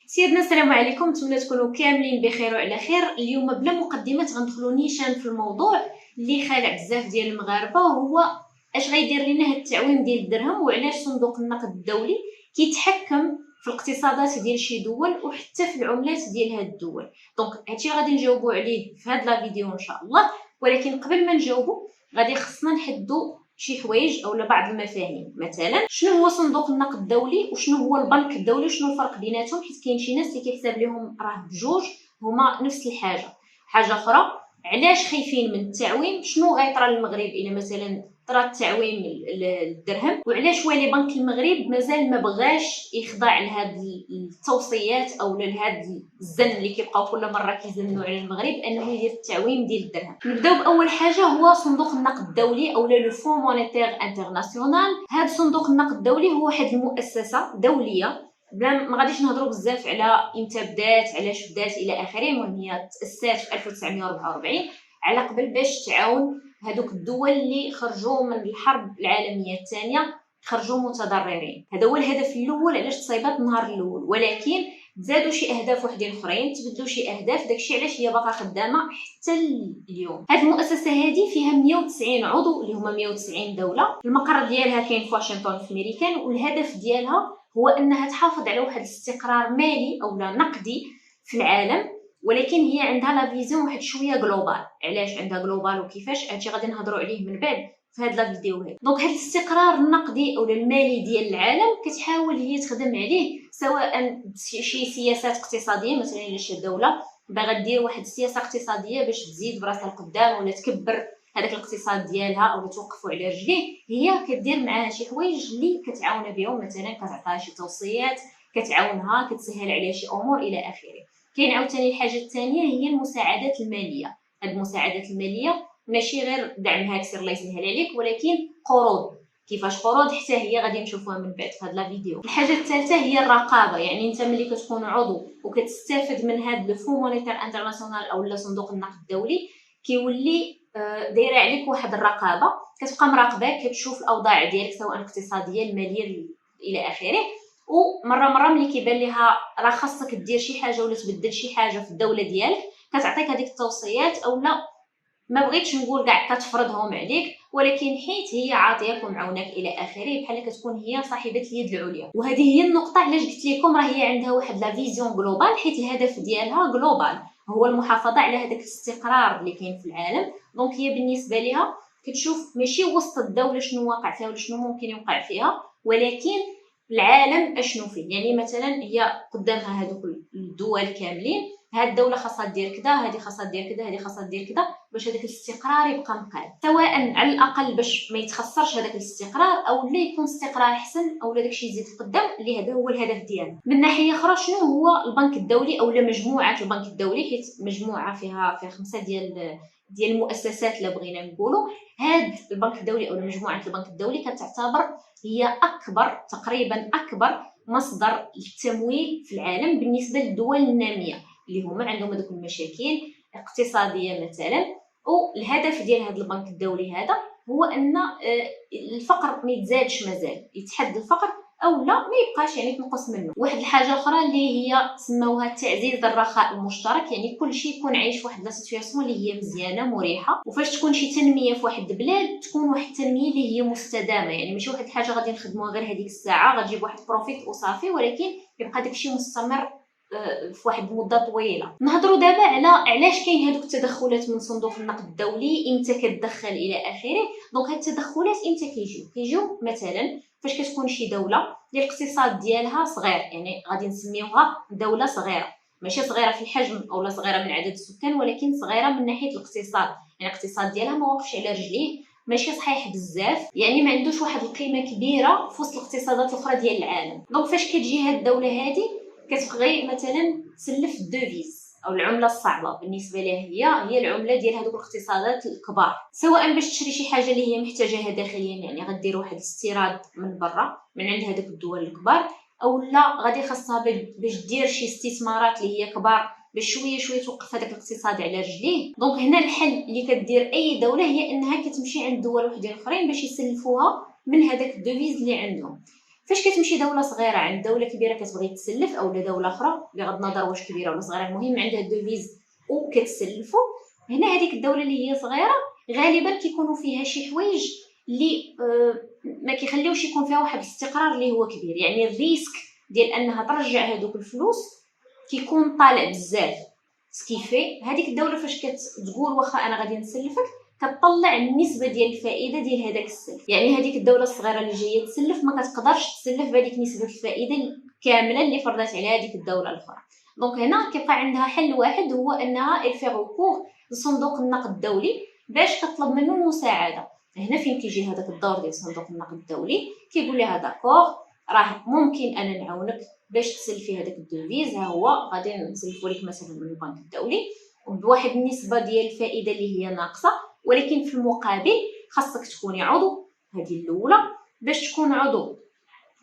سيدنا السلام عليكم، نتمنى تكونوا كاملين بخير وعلى خير. اليوم بلا مقدمات غندخلوا نيشان في الموضوع اللي خالع بزاف ديال المغاربه، وهو اش غيدير لنا هاد التعويم ديال الدرهم، وعلاش صندوق النقد الدولي كيتحكم في الاقتصادات ديال شي دول وحتى في العملات ديال هاد الدول. دونك هادشي غادي نجاوبوا عليه في هاد لا فيديو ان شاء الله، ولكن قبل ما نجاوبوا غادي خصنا نحدوا شي حوايج اولا بعض المفاهيم. مثلا شنو هو صندوق النقد الدولي وشنو هو البنك الدولي وشنو الفرق بيناتهم، حيت كاين شي ناس اللي كيحسب لهم راه بجوج هما نفس الحاجه. حاجه اخرى، علاش خايفين من التعويم، شنو غيطرى للمغرب الا مثلا طرا التعويم الدرهم، وعلاش والي بنك المغرب مازال ما بغاش يخضع لهاد التوصيات او لهاد الزن اللي كيبقاو كل مره كيزنوا على المغرب انه يدير التعويم ديال الدرهم. نبداو باول حاجه، هو صندوق النقد الدولي او لو فون مونيتير انترناسيونال. هذا صندوق النقد الدولي هو واحد المؤسسه دوليه، بلا ما غاديش نهضروا بزاف على امتى بدات علاش بدات الى اخره. المهم هي تاسست في 1944 على قبل باش تعاون هذوك الدول اللي خرجوا من الحرب العالميه الثانيه، خرجوا متضررين. هذا هو الهدف الاول علاش تصايبات النهار الاول، ولكن زادوا شي اهداف وحدين اخرين، تبدلوا شي اهداف، داكشي علاش هي باقا خدامه حتى اليوم. هذه المؤسسه هذه فيها 190 عضو اللي هما 190 دوله. المقر ديالها كاين في واشنطن في امريكان، والهدف ديالها هو انها تحافظ على واحد الاستقرار مالي او نقدي في العالم، ولكن هي عندها لا فيزيون واحد شويه جلوبال. علاش عندها جلوبال وكيفاش، هادشي غادي نهضروا عليه من بعد في هاد لا فيديو هذه. دونك هاد الاستقرار النقدي او المالي ديال العالم كتحاول هي تخدم عليه، سواء شي سياسات اقتصاديه، مثلا الا شي دوله باغا دير واحد السياسه اقتصاديه باش تزيد براسها القدام ولا تكبر هذاك الاقتصاد ديالها او توقفوا على رجليه، هي كدير معاها شي حوايج اللي كتعاونها بهم، مثلا كتعطيها شي توصيات، كتعاونها، كتسهل عليها شي امور الى اخره. كاين عاوتاني الحاجه الثانيه هي المساعدات الماليه. هاد المساعدات الماليه ماشي غير دعم هاكسر الله يسهل عليك، ولكن قروض. كيفاش قروض حتى هي غادي نشوفوها من بعد في هاد لا فيديو. الحاجه الثالثه هي الرقابه، يعني انت ملي كتكون عضو وكتستافد من هاد لو فون مونيتير انترناسيونال او لا صندوق النقد الدولي، كيولي دايره عليك واحد الرقابه، كتبقى مراقباك، كتشوف الاوضاع ديالك سواء الاقتصاديه الماليه الى اخره. ومره ملي كيبان ليها راه خاصك دير شي حاجه ولا تبدل شي حاجه في الدوله ديالك، كتعطيك هذيك التوصيات، او لا ما بغيتش نقول كاع كتفرضهم عليك، ولكن حيت هي عاطياك ومعاوناك الى اخره، بحال كتكون هي صاحبه اليد العليا. وهذه هي النقطه علاش قلت لكم راه هي عندها واحد لا فيزيون جلوبال، حيت الهدف ديالها جلوبال هو المحافظه على هذاك الاستقرار اللي كاين في العالم. دونك هي بالنسبه لها كتشوف ماشي وسط الدوله شنو واقع فيها ولا شنو ممكن يوقع فيها، ولكن العالم اشنو فيه. يعني مثلا هي قدامها هذوك الدول كاملين، هاد الدوله خاصها دير كذا، هذه خاصها دير كذا، هذه خاصها دير كذا، باش هذاك الاستقرار يبقى مقاد، سواء على الاقل باش ما يتخسرش هذاك الاستقرار، او اللي يكون استقرار احسن، او داكشي يزيد القدام، اللي هذا هو الهدف ديالنا. من ناحيه اخرى، شنو هو البنك الدولي او مجموعه البنك الدولي، حيت مجموعه فيها 5 ديال المؤسسات لا بغينا نقولوا. هاد البنك الدولي او مجموعه البنك الدولي كتعتبر هي تقريبا اكبر مصدر للتمويل في العالم بالنسبه للدول الناميه اللي هما عندهم هذوك المشاكل اقتصاديه مثلا. والهدف ديال هذا البنك الدولي هذا هو ان الفقر ما يتزادش، مازال يتحد الفقر او لا ما يبقاش يعني تنقص منه. واحد الحاجه اخرى اللي هي سموها تعزيز الرخاء المشترك، يعني كل شيء يكون عايش في واحد لا سيتوياسيون اللي هي مزيانه مريحه. وفاش تكون شي تنميه في واحد البلاد تكون واحد التنميه اللي هي مستدامه، يعني ماشي واحد الحاجه غادي نخدموها غير هذيك الساعه غتجيب واحد بروفيت وصافي، ولكن يبقى داكشي مستمر في واحد المده طويله. نهضروا دابا على علاش كاين هذوك التدخلات من صندوق النقد الدولي، امتى كتدخل الى اخره. دونك هاد التدخلات امتى كيجيو مثلا فاش كتكون شي دوله اللي الاقتصاد ديالها صغير، يعني غادي نسميوها دوله صغيره، ماشي صغيره في الحجم او لا صغيره من عدد السكان، ولكن صغيره من ناحيه الاقتصاد، يعني الاقتصاد ديالها ما واقفش على رجليه، ماشي صحيح بزاف، يعني ما عندوش واحد القيمه كبيره في وسط الاقتصادات الاخرى ديال العالم. دونك فاش كتجي هاد الدوله هذه كتبغي مثلا تسلف الدوفيز او العمله الصعبه، بالنسبه لها هي العمله ديال هذوك الاقتصادات الكبار، سواء باش تشري شي حاجه اللي هي محتاجاها داخليا، يعني غدير واحد الاستيراد من برا من عند هذوك الدول الكبار، او لا غادي خاصها باش دير شي استثمارات اللي هي كبار باش شويه توقف هذاك الاقتصاد على رجليه. دونك هنا الحل اللي كدير اي دوله هي انها كتمشي عند دول وحدين اخرين باش يسلفوها من هذاك الدوفيز اللي عندهم. فاش كتمشي دوله صغيره عند دوله كبيره كتبغي تسلف، او دوله اخرى بغض النظر واش كبيره ولا صغيره، المهم عندها الدوفيز وكتسلفوا، هنا هذيك الدوله اللي هي صغيره غالبا كيكونوا فيها شي حوايج اللي ما كيخليوش يكون فيها واحد الاستقرار اللي هو كبير. يعني الريسك ديال انها ترجع هذوك الفلوس كيكون طالع بزاف، سكيفي هذيك الدوله فاش كتقول واخا انا غادي نسلفك كتطلع النسبه ديال الفائده ديال هذاك السلف. يعني هذيك الدوله الصغيره اللي جايه تسلف ما كتقدرش تسلف بهذيك نسبه الفائده كامله اللي فرضات عليها هذيك الدوله الاخرى. دونك هنا كيبقى عندها حل واحد، هو انها الفيغ ركور لصندوق النقد الدولي باش كطلب منه المساعده. هنا فين كيجي هذاك الدور ديال صندوق النقد الدولي، كيقول لها داكوغ راه ممكن انا نعاونك باش تسلفي هذاك الدوفيز، ها هو غادي نسلفوا لك مثلا من البنك الدولي بواحد النسبه ديال الفائده اللي هي ناقصه، ولكن في المقابل خاصك تكوني عضو. هذه الاولى. باش تكون عضو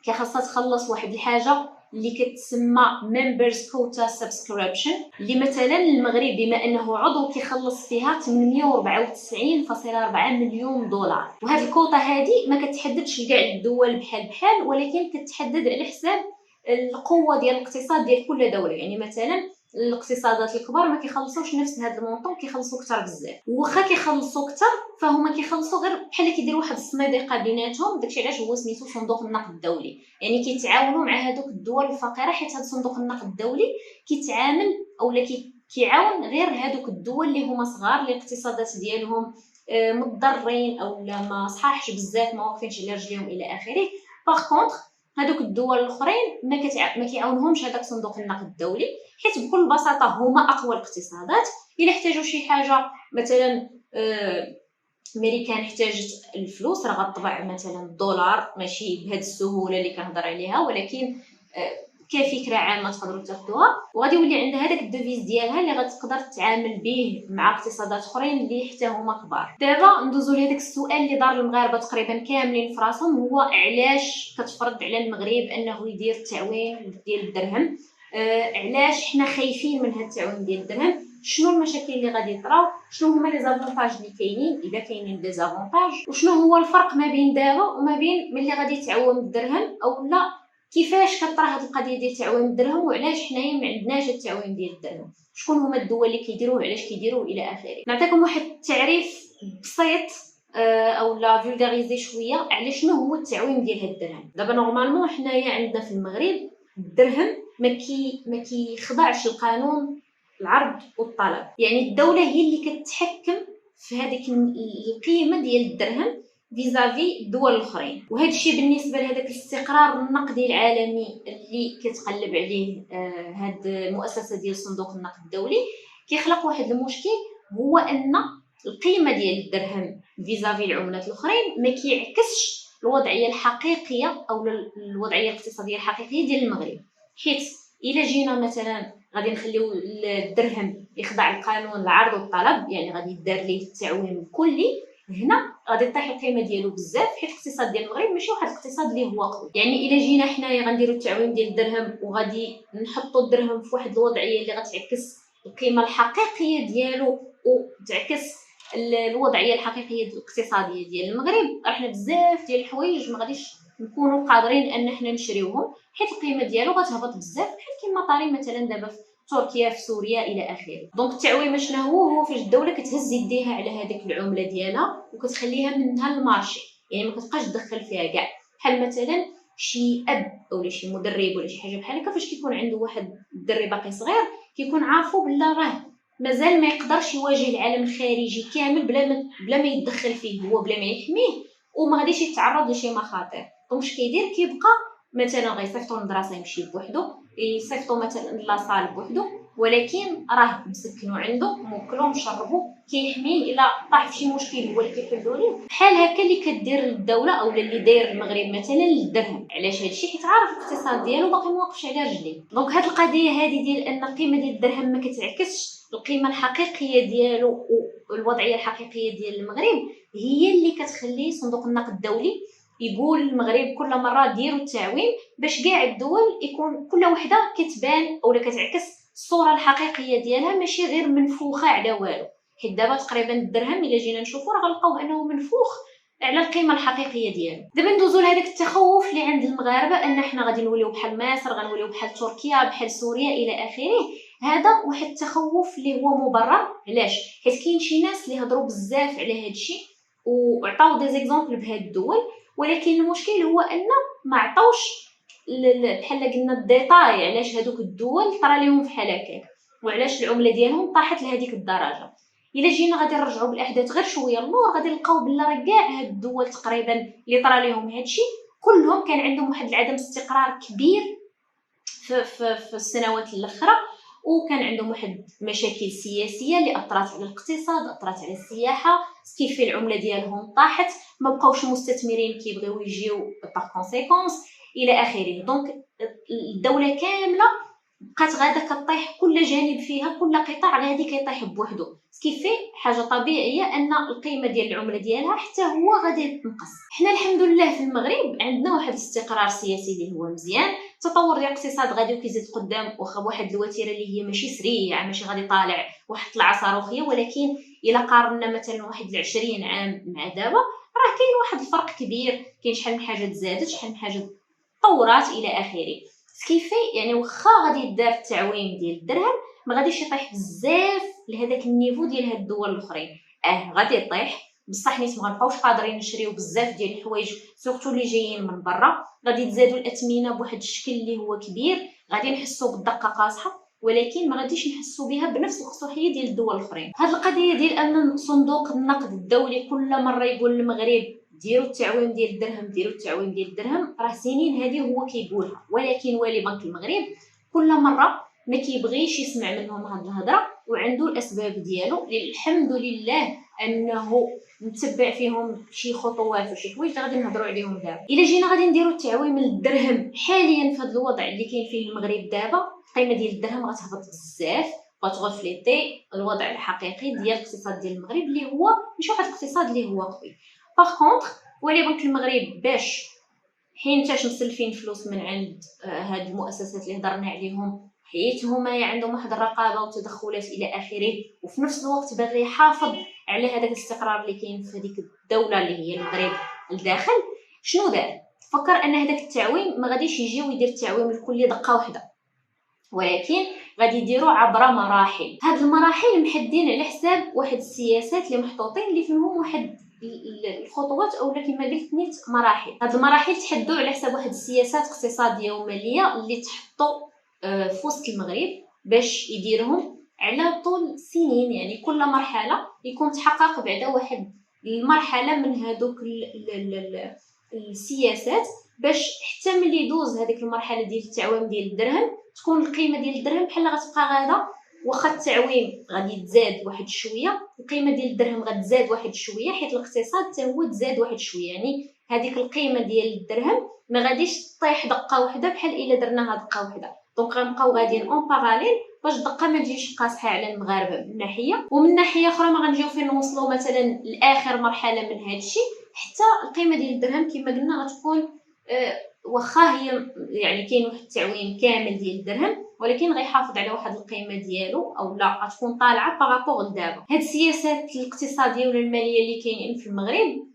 كيخاصها تخلص واحد الحاجه اللي كتسمى members quota subscription، اللي مثلا المغرب بما انه عضو كيخلص فيها 894.4 مليون دولار. وهذه الكوطه هذه ما كتحددش لكاع الدول بحال ولكن كتحدد على حساب القوه ديال الاقتصاد ديال كل دوله. يعني مثلا الاقتصادات الكبار ما كيخلصوش نفس هذا المونطون، كيخلصوا اكثر بزاف، واخا كيخلصوا اكثر فهما كيخلصوا غير بحال كيديروا واحد الصناديقه بيناتهم. داكشي علاش هو سميتو صندوق النقد الدولي، يعني كيتعاونوا مع هذوك الدول الفقيره، حيت هذا صندوق النقد الدولي كيتعامل اولا كيعاون غير هذوك الدول اللي هما صغار، اللي الاقتصادات ديالهم مضرين او لا ما صحاحش بزاف، ما واقفينش على رجليهم الى اخره. باغ كونطخ هذوك الدول الاخرين ما كيعاونهمش هذاك صندوق النقد الدولي، حيت بكل بساطه هما اقوى الاقتصادات. الا احتاجوا شي حاجه مثلا امريكان احتاجت الفلوس، راه غطبع مثلا الدولار، ماشي بهذه السهوله اللي كنهضر عليها، ولكن كفكره عامه تقدروا تاخذوها، وغادي يولي عندها هذاك الدوفيز ديالها اللي غتقدر تتعامل به مع اقتصادات اخرين اللي حتى هما كبار. دابا ندوزو لهذاك السؤال اللي دار المغاربه تقريبا كاملين في راسهم، هو علاش كتفرض على المغرب انه يدير التعويم ديال الدرهم؟ علاش حنا خايفين من هذا التعويم ديال الدرهم؟ شنو المشاكل اللي غادي يطراو؟ شنو هما لي زافونتاج اللي كاينين اذا كاينين دي زافونتاج؟ وشنو هو الفرق ما بين دابا وما بين ملي غادي يتعوم الدرهم؟ او لا كيفاش كطرا هذه القضيه ديال تعويم الدرهم، وعلاش حنايا ما عندناش التعويم ديال الدرهم؟ شكون هما الدول اللي كيديروه، علاش كيديروه الى اخره؟ نعطيكم واحد التعريف بسيط او لا فولغاريزي شويه على شنو هو التعويم ديال هذا الدرهم. دابا نورمالمون حنايا عندنا في المغرب الدرهم ما كيخضعش لقانون العرض والطلب، يعني الدوله هي اللي كتحكم في هذيك القيمه ديال الدرهم فيزافي الدول الاخرين. وهذا الشيء بالنسبه لهذاك الاستقرار النقدي العالمي اللي كتقلب عليه هاد المؤسسه ديال صندوق النقد الدولي كيخلق واحد المشكل، هو ان القيمه ديال الدرهم فيزافي العملات الاخرين ما كيعكسش الوضعيه الحقيقيه او الوضعيه الاقتصاديه الحقيقيه ديال المغرب. حيت الا جينا مثلا غادي نخليو الدرهم يخضع لقانون العرض والطلب، يعني غادي يدار ليه التعويم الكلي، هنا غادي تطيح القيمه ديالو بزاف، حيت الاقتصاد ديال المغرب ماشي واحد الاقتصاد اللي هو قوي. يعني الا جينا حنايا غنديروا التعويم ديال الدرهم وغادي نحطوا الدرهم في واحد الوضعيه اللي غتعكس القيمه الحقيقيه ديالو وتعكس الوضعيه الحقيقيه الاقتصاديه ديال المغرب، راه بزاف ديال الحوايج ما غاديش نكونوا قادرين ان حنا نشريوهم، حيت القيمه ديالو غتهبط بزاف، بحال كيما طاري مثلا دابا في تركيا في سوريا الى اخره. دونك التعويم شنو هو فاش الدوله كتهز يديها على هذيك العمله ديالها وكتخليها منها المارشي، يعني ما كتبقاش تدخل فيها كاع. بحال مثلا شي اب اولا شي مدرب ولا شي حاجه بحال هكا، فاش كيكون عنده واحد الدري باقي صغير كيكون عارفو بلا راه مازال ما يقدرش يواجه العالم الخارجي كامل بلا ما يتدخل فيه هو، بلا ما يحميه، وما غاديش يتعرض لشي مخاطر. دونك اش كيدير؟ كيبقى مثلا غيصيفطو للمدرسه يمشي بوحدو، يصيفطو مثلا لاصال بوحدو، ولكن راه مسكنو عنده موكلو مشربو كيحميه الا طاح في شي مشكل هو اللي كيحلو ليه. بحال هكا اللي كدير الدوله او اللي داير المغرب مثلا للدرهم. علاش هادشي؟ حيت عارف الاقتصاد ديالو باقي موقفش على رجليه. دونك هاد القضيه هذه ديال ان القيمه ديال الدرهم ما كتعكسش القيمه الحقيقيه ديالو والوضعيه الحقيقيه ديال المغرب هي اللي كتخلي صندوق النقد الدولي يقول المغرب كل مره ديروا التعويم باش كاع الدول يكون كل وحده كتبان اولا كتعكس الصوره الحقيقيه ديالها، ماشي غير منفوخه على والو. حيت دابا تقريبا الدرهم الا جينا نشوفوا راه غنلقاو انه منفوخ على القيمه الحقيقيه ديالو. دابا ندوزو لهذاك التخوف اللي عند المغاربه ان حنا غادي نوليو بحال مصر، غنوليو بحال تركيا، بحال سوريا الى اخره. هذا واحد التخوف اللي هو مبرر. علاش؟ حيت كاين شي ناس اللي هضروا بزاف على هذا الشيء وعطاو دي زيكزامبل بهاد الدول، ولكن المشكل هو ان ما عطاوش بحال قلنا الديتاي علاش هذوك الدول طرا ليهم بحال هكاك وعلاش العمله ديالهم طاحت لهذيك الدرجه. الا جينا غادي نرجعوا بالاحداث غير شويه اللور، غادي نلقاو بلا راه كاع هاد الدول تقريبا اللي طرا ليهم هادشي كلهم كان عندهم واحد العدم استقرار كبير في السنوات الاخرى، وكان عندهم واحد مشاكل سياسيه اللي اثرت على الاقتصاد، اثرت على السياحه، كيف العمله ديالهم طاحت، ما بقاوش المستثمرين كيبغيو يجيو باغ كونسيكونس الى اخره. دونك الدوله كامله بقات غادا كطيح، كل جانب فيها كل قطاع غادي كيطيح بوحدو، كيف حاجه طبيعيه ان القيمه ديال العمله ديالها حتى هو غادي تنقص. حنا الحمد لله في المغرب عندنا واحد الاستقرار سياسي اللي هو مزيان، التطور ديال الاقتصاد غادي وكيزيد قدام واخا بواحد الوتيره اللي هي ماشي سريعه، ماشي غادي طالع واحد طلعه صاروخيه، ولكن الا قارنا مثلا واحد 20 عام مع دابا راه كاين واحد الفرق كبير، كاين شحال من حاجه تزادت، شحال من حاجه تطورات الى اخره. كيفي يعني واخا غادي يدار التعويم ديال الدرهم ما غاديش يطيح بزاف لهداك النيفو ديال هاد الدول الاخرين، غادي يطيح بصح نيت ما غنبقاوش قادرين نشريو بزاف ديال الحوايج سورتو اللي جايين من برا، غادي تزادوا الاثمنه بواحد الشكل اللي هو كبير، غادي نحسوا بالدقه قاصحه، ولكن ما غاديش نحسوا بها بنفس القسوحيه ديال الدول الاخرين. هاد القضيه ديال ان صندوق النقد الدولي كل مره يقول للمغرب ديروا التعويم ديال الدرهم، ديروا التعويم ديال الدرهم، راه سنين هذه هو كيقولها، ولكن والي بنك المغرب كل مره ما كيبغيش يسمع منهم هاد الهضره، وعنده الاسباب ديالو. الحمد لله انه نتبع فيهم شي خطوات وشي حوايج غادي نهضروا عليهم دابا. الا جينا غادي نديروا التعويم للدرهم حاليا في هذا الوضع اللي كاين فيه المغرب دابا، القيمه ديال الدرهم غتهبط بزاف، غتغفليتي الوضع الحقيقي ديال الاقتصاد ديال المغرب اللي هو مش واحد الاقتصاد اللي هو قوي. باغ كونطخ ولي بنك المغرب باش حينتاش مسلفين فلوس من عند هاد المؤسسات اللي هضرنا عليهم، حيت هما عندهم واحد الرقابه وتدخلات الى اخره، وفي نفس الوقت باغي يحافظ على هذاك الاستقرار اللي كاين في هذيك الدوله اللي هي المغرب الداخل. شنو دار؟ فكر ان هذاك التعويم ما غاديش يجي ويدير التعويم الكلي دقه واحده، ولكن غادي يديروا عبر مراحل. هاد المراحل محدين على حساب واحد السياسات اللي محطوطين اللي فيهم واحد الخطوات او كما قلت نيت مراحل. هاد المراحل تحدوا على حساب واحد السياسات اقتصاديه وماليه اللي تحطوا في وسط المغرب باش يديرهم على طول سنين، يعني كل مرحله يكون تحقق بعدا واحد المرحله من هذوك السياسات، باش حتى ملي يدوز هذيك المرحله ديال التعويم ديال الدرهم تكون القيمه ديال الدرهم بحال غتبقى غاده، واخا التعويم غادي تزاد واحد شويه القيمه ديال الدرهم غتزاد واحد شويه، حيت الاقتصاد حتى هو تزاد واحد شويه، يعني هذيك القيمه ديال الدرهم ما غاديش طيح دقه واحده بحال الا درناها دقه واحده. دونك غنبقاو غاديين اون باراليل باش دقه ما تجيش قاصحه على المغاربه من ناحيه، ومن ناحيه اخرى ما غنجيو فين نوصلوا مثلا لاخر مرحله من هذا الشيء حتى القيمه ديال الدرهم كما قلنا غتكون واخا هي يعني كاين واحد التعويم كامل ديال الدرهم، ولكن غيحافظ على واحد القيمه ديالو او لا غتكون طالعه باغابوغ لدابا. هاد السياسات الاقتصاديه ولا الماليه اللي كاينين في المغرب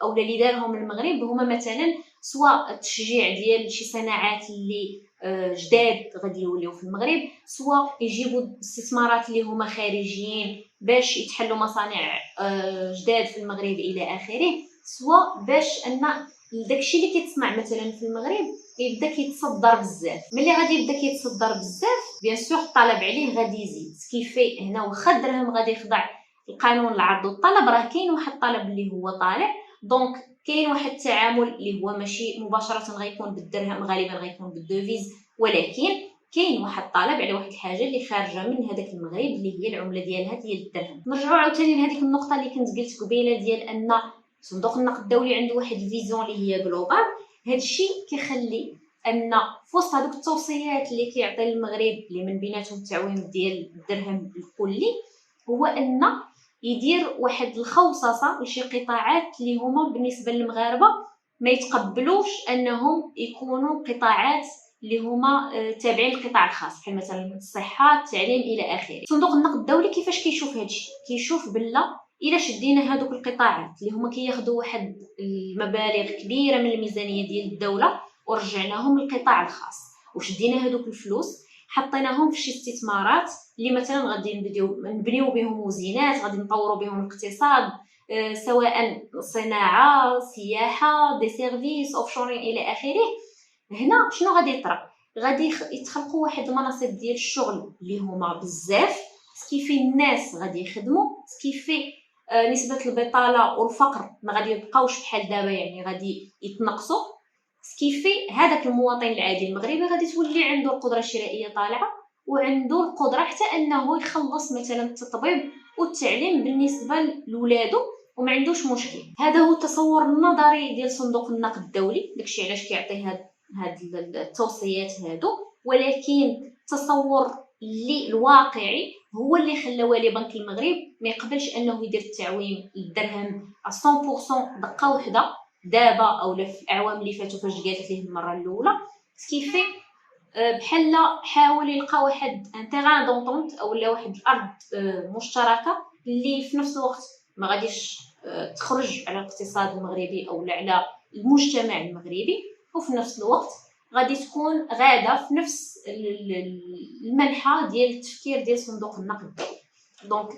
او اللي دارهم المغرب هما مثلا سواء التشجيع ديال شي صناعات اللي جداد غادي يوليو في المغرب، سواء يجيبوا استثمارات اللي هما خارجيين باش يتحلوا مصانع جداد في المغرب الى اخره، سواء باش ان داكشي اللي كيتصنع مثلا في المغرب يبدا كيتصدر بزاف. ملي غادي يبدا كيتصدر بزاف بيان سور الطلب عليه غادي يزيد، كيفي هنا واخا الدرهم غادي يخضع لقانون العرض والطلب راه كاين واحد الطلب اللي هو طالع، دونك كاين واحد التعامل اللي هو ماشي مباشره غيكون بالدرهم، غالبا غيكون بالدوفيز، ولكن كاين واحد الطلب على واحد الحاجه اللي خارجه من هذاك المغرب اللي هي العمله ديالها ديال الدرهم. نرجعوا عاوتاني لهذيك النقطه اللي كنت قلت قبيله ديال ان صندوق النقد الدولي عنده واحد الفيزيون اللي هي جلوبال. هذا الشيء كيخلي ان في وسط هذوك التوصيات اللي كيعطي المغرب اللي من بيناتهم التعويم ديال الدرهم الكلي، هو ان يدير واحد الخوصصه لشي قطاعات اللي هما بالنسبه للمغاربه ما يتقبلوش انهم يكونوا قطاعات اللي هما تابعين للقطاع الخاص، بحال مثلا الصحه، التعليم الى اخره. صندوق النقد الدولي كيفاش كيشوف هذا الشيء؟ كيشوف بلا الا شدينا هذوك القطاعات اللي هما كياخذوا واحد المبالغ كبيره من الميزانيه ديال الدوله ورجعناهم للقطاع الخاص، وشدينا هذوك الفلوس حطيناهم في شي استثمارات اللي مثلا غادي نبنيو بهم وزينات، غادي نطوروا بهم الاقتصاد، سواء صناعه، سياحه، دي سيرفيس، اوفشورين الى اخره. هنا شنو غادي يطرا؟ غادي يتخلقوا واحد المناصب ديال الشغل اللي هما بزاف، سكيفي الناس غادي يخدموا، سكيفي نسبه البطاله والفقر ما غادي يبقاوش بحال دابا، يعني غادي يتنقصوا، سكيفي هذاك المواطن العادي المغربي غادي تولي عنده القدره الشرائيه طالعه، وعنده القدره حتى انه يخلص مثلا التطبيب والتعليم بالنسبه لولادو وما عندوش مشكل. هذا هو التصور النظري ديال صندوق النقد الدولي، داكشي علاش كيعطي هاد التوصيات هادو. ولكن التصور اللي الواقعي هو اللي خلى والي بنك المغرب ما يقبلش انه يدير التعويم للدرهم 100% دقه وحده دابا او في الاعوام اللي فاتوا فاش قالت ليه المره الاولى. كيفي بحال حاول يلقى واحد ان تيران دونطونت او واحد الارض مشتركه اللي في نفس الوقت ما غاديش تخرج على الاقتصاد المغربي او على المجتمع المغربي، وفي نفس الوقت غادي تكون غاده في نفس المنحى ديال التفكير ديال صندوق النقد الدولي. دونك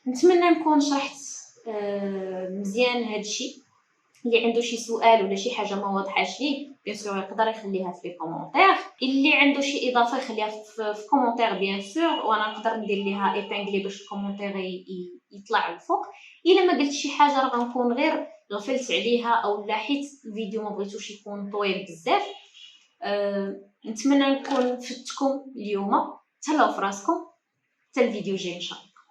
نتمنى نكون شرحت مزيان هذا الشيء. اللي عنده شي سؤال ولا شي حاجه ما واضحاش ليه بيان سور يقدر يخليها في كومونتير، اللي عنده شي اضافه يخليها في كومونتير بيان سور، وانا نقدر ندير ليها ايبانغلي باش الكومونتير يطلع الفوق. الا ما قلت شي حاجه راه غنكون غير غفلت عليها او لا حيت الفيديو ما بغيتوش يكون طويل بزاف. نتمنى نكون فدتكم اليوم. تهلاو في راسكم، حتى الفيديو جاي ان شاء الله.